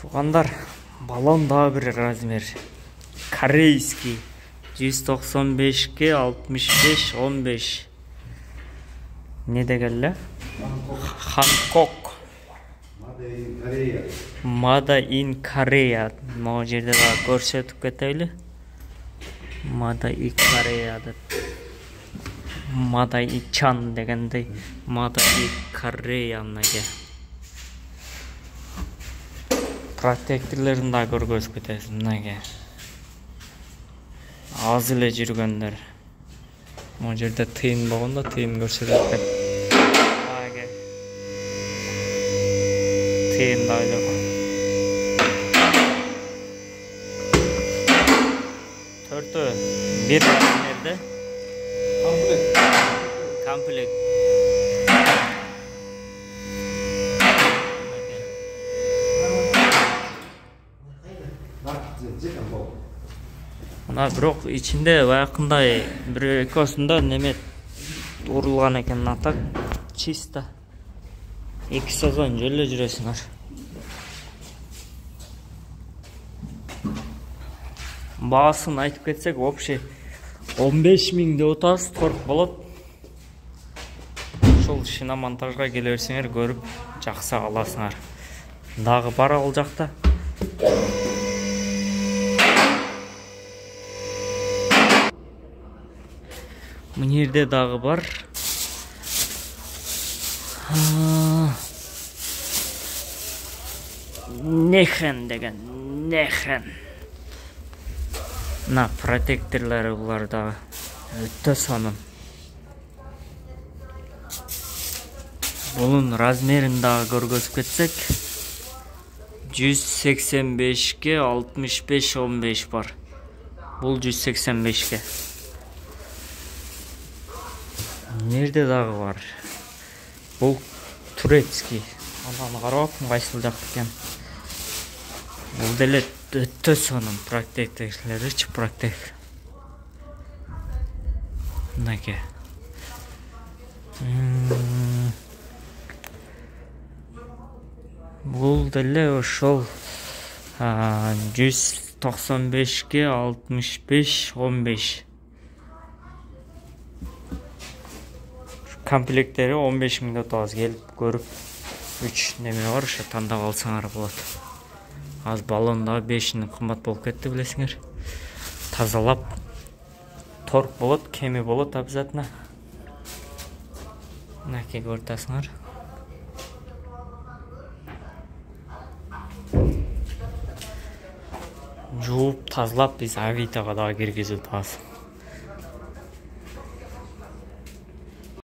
Туугандар, баллон дагы бир размер. Корейский. 195ге 65 15. Не деген эле? Hancock. Made in Korea. Могу жерде дагы көрсөтүп кетели. Made in Korea деп. Made in Chan дегендей. Made in Korea мынакей. Протекторлорун да көргөзүп кетесиз мынакей. Аз эле жүргөндөр. Могу жерде тыйын болгондо тыйын көрсөтөт экен. Тыйын да жок. Төртөө бир размерде. Комплект. Мына бирок ичинде баягындай бир экосунда неме урулган экен, а так чисто. 2 сезон жоле жүрөсүңөр. Баасын айтып кетсек, вообще 15 000 деп атабыз, торк болот. Ошол шиномонтажга келе берсеңер көрүп жаксы аласыңар. Дагы бар ал жакта. Мына жерде дагы бар. Нехен деген, нехен. Мына протекторлору булар дагы өтө сонун. Bunun razmerini daha görgözüp ketsek 185'ge 65 15 var. Bul 185'ge. Nerede dağı var? Bu Turetski. Ananı qarabapmın qaysыл жакты экен. Бул деле өтө сонун протекторлору, проктек. Мынакей. Бул деле ошол 195'ge 65 15. Комплекттери 15 000 атабыз, келип көрүп 3 неме бар, ошо тандап алсаңар болот. Аз баллонда 5 000 кымбат болуп кетти билесиңер. Тазалап торк болот, кеми болот обязательно. Мынакей көрүп жууп тазалап биз Авитага дагы киргизип атабыз.